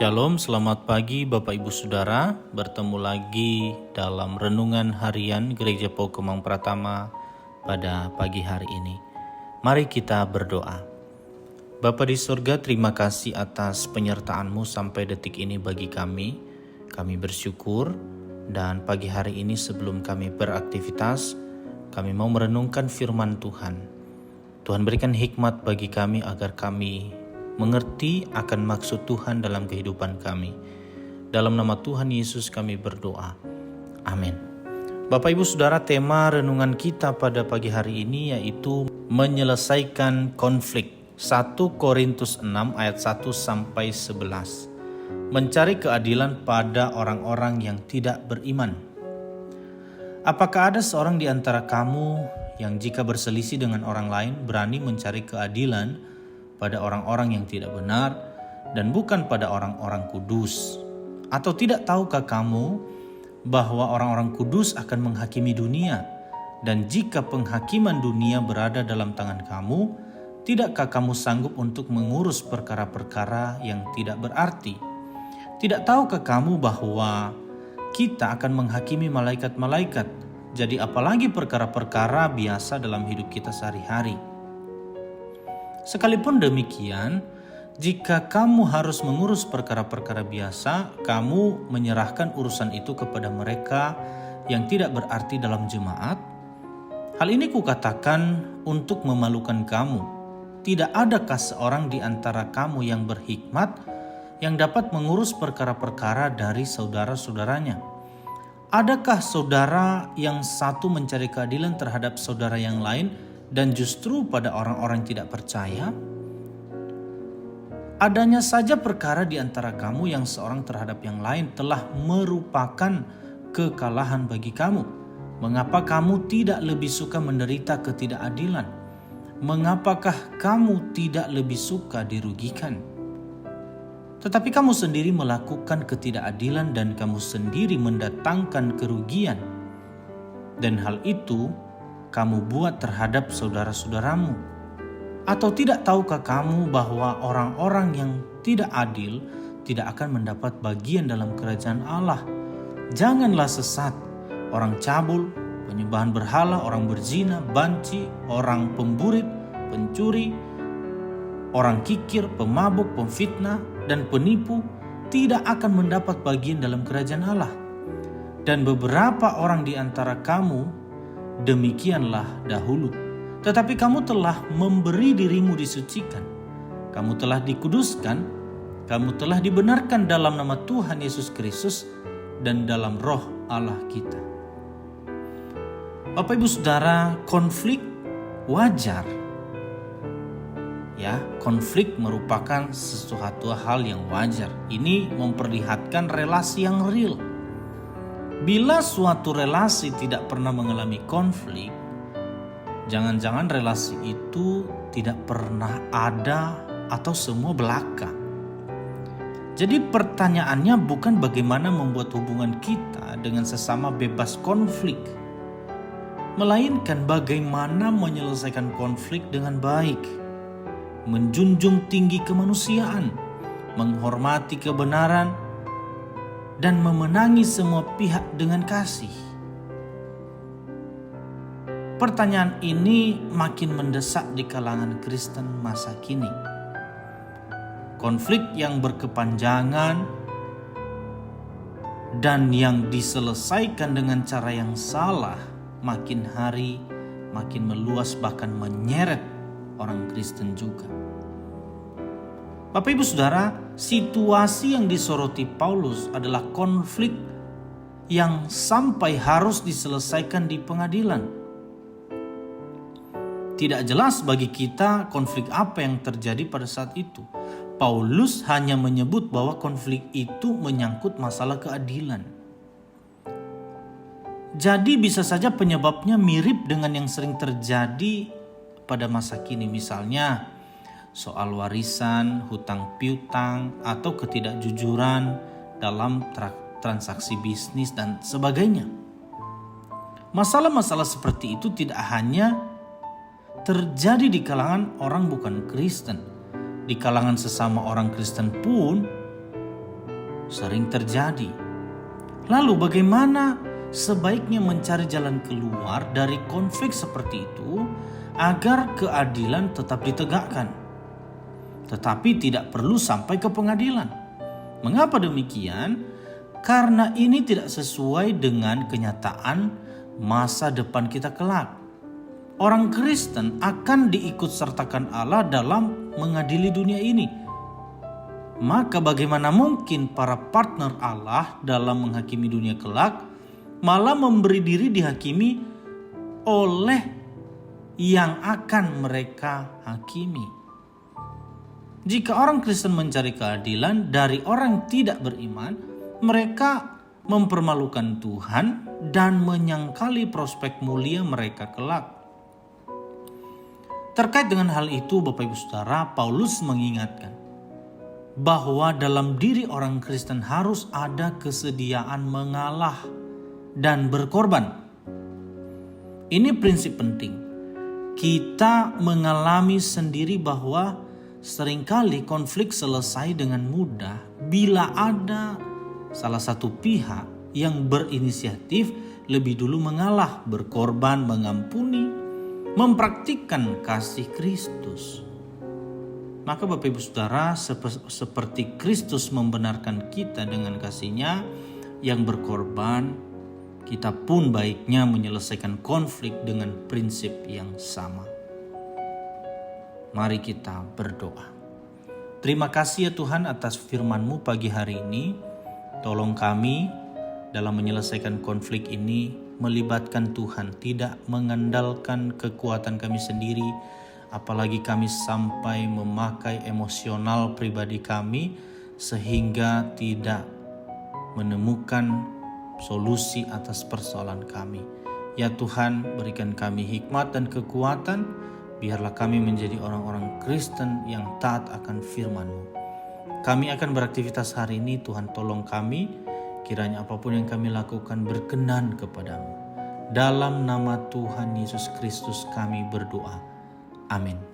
Shalom, selamat pagi Bapak Ibu Saudara. Bertemu lagi dalam renungan harian Gereja Pau Kemang Pratama pada pagi hari ini. Mari kita berdoa. Bapa di surga, terima kasih atas penyertaan-Mu sampai detik ini bagi kami. Kami bersyukur dan pagi hari ini sebelum kami beraktivitas, kami mau merenungkan firman Tuhan. Tuhan berikan hikmat bagi kami agar kami mengerti akan maksud Tuhan dalam kehidupan kami. Dalam nama Tuhan Yesus kami berdoa. Amin. Bapak Ibu Saudara, tema renungan kita pada pagi hari ini yaitu menyelesaikan konflik. 1 Korintus 6 ayat 1 sampai 11. Mencari keadilan pada orang-orang yang tidak beriman. Apakah ada seorang di antara kamu yang jika berselisih dengan orang lain berani mencari keadilan pada orang-orang yang tidak benar dan bukan pada orang-orang kudus? Atau tidak tahukah kamu bahwa orang-orang kudus akan menghakimi dunia? Dan jika penghakiman dunia berada dalam tangan kamu, tidakkah kamu sanggup untuk mengurus perkara-perkara yang tidak berarti? Tidak tahukah kamu bahwa kita akan menghakimi malaikat-malaikat? Jadi apalagi perkara-perkara biasa dalam hidup kita sehari-hari. Sekalipun demikian, jika kamu harus mengurus perkara-perkara biasa, kamu menyerahkan urusan itu kepada mereka yang tidak berarti dalam jemaat. Hal ini kukatakan untuk memalukan kamu. Tidak adakah seorang di antara kamu yang berhikmat yang dapat mengurus perkara-perkara dari saudara-saudaranya? Adakah saudara yang satu mencari keadilan terhadap saudara yang lain dan justru pada orang-orang tidak percaya? Adanya saja perkara di antara kamu yang seorang terhadap yang lain telah merupakan kekalahan bagi kamu. Mengapa kamu tidak lebih suka menderita ketidakadilan? Mengapakah kamu tidak lebih suka dirugikan? Tetapi kamu sendiri melakukan ketidakadilan dan kamu sendiri mendatangkan kerugian. Dan hal itu kamu buat terhadap saudara-saudaramu. Atau tidak tahukah kamu bahwa orang-orang yang tidak adil tidak akan mendapat bagian dalam kerajaan Allah? Janganlah sesat. Orang cabul, penyembahan berhala, orang berzina, banci, orang pemburit, pencuri, orang kikir, pemabuk, pemfitnah, dan penipu tidak akan mendapat bagian dalam kerajaan Allah. Dan beberapa orang di antara kamu demikianlah dahulu. Tetapi kamu telah memberi dirimu disucikan. Kamu telah dikuduskan. Kamu telah dibenarkan dalam nama Tuhan Yesus Kristus dan dalam roh Allah kita. Bapak Ibu Saudara, konflik wajar. Ya, konflik merupakan sesuatu hal yang wajar. Ini memperlihatkan relasi yang real. Bila suatu relasi tidak pernah mengalami konflik, jangan-jangan relasi itu tidak pernah ada atau semua belaka. Jadi pertanyaannya bukan bagaimana membuat hubungan kita dengan sesama bebas konflik, melainkan bagaimana menyelesaikan konflik dengan baik, menjunjung tinggi kemanusiaan, menghormati kebenaran, dan memenangi semua pihak dengan kasih. Pertanyaan ini makin mendesak di kalangan Kristen masa kini. Konflik yang berkepanjangan dan yang diselesaikan dengan cara yang salah makin hari makin meluas, bahkan menyeret orang Kristen juga. Bapak Ibu Saudara, situasi yang disoroti Paulus adalah konflik yang sampai harus diselesaikan di pengadilan. Tidak jelas bagi kita konflik apa yang terjadi pada saat itu. Paulus hanya menyebut bahwa konflik itu menyangkut masalah keadilan. Jadi bisa saja penyebabnya mirip dengan yang sering terjadi pada masa kini, misalnya soal warisan, hutang piutang, atau ketidakjujuran dalam transaksi bisnis dan sebagainya. Masalah-masalah seperti itu tidak hanya terjadi di kalangan orang bukan Kristen. Di kalangan sesama orang Kristen pun sering terjadi. Lalu bagaimana sebaiknya mencari jalan keluar dari konflik seperti itu agar keadilan tetap ditegakkan, tetapi tidak perlu sampai ke pengadilan? Mengapa demikian? Karena ini tidak sesuai dengan kenyataan masa depan kita kelak. Orang Kristen akan diikutsertakan Allah dalam mengadili dunia ini. Maka bagaimana mungkin para partner Allah dalam menghakimi dunia kelak malah memberi diri dihakimi oleh yang akan mereka hakimi? Jika orang Kristen mencari keadilan dari orang tidak beriman, mereka mempermalukan Tuhan dan menyangkali prospek mulia mereka kelak. Terkait dengan hal itu, Bapak Ibu Saudara, Paulus mengingatkan bahwa dalam diri orang Kristen harus ada kesediaan mengalah dan berkorban. Ini prinsip penting. Kita mengalami sendiri bahwa seringkali konflik selesai dengan mudah bila ada salah satu pihak yang berinisiatif lebih dulu mengalah, berkorban, mengampuni, mempraktikkan kasih Kristus. Maka Bapak Ibu Saudara, seperti Kristus membenarkan kita dengan kasih-Nya yang berkorban, kita pun baiknya menyelesaikan konflik dengan prinsip yang sama. Mari kita berdoa. Terima kasih ya Tuhan atas firman-Mu pagi hari ini. Tolong kami dalam menyelesaikan konflik ini melibatkan Tuhan, tidak mengandalkan kekuatan kami sendiri, apalagi kami sampai memakai emosional pribadi kami sehingga tidak menemukan solusi atas persoalan kami. Ya Tuhan, berikan kami hikmat dan kekuatan, biarlah kami menjadi orang-orang Kristen yang taat akan firman-Mu. Kami akan beraktivitas hari ini, Tuhan tolong kami, kiranya apapun yang kami lakukan berkenan kepadamu. Dalam nama Tuhan Yesus Kristus kami berdoa. Amin.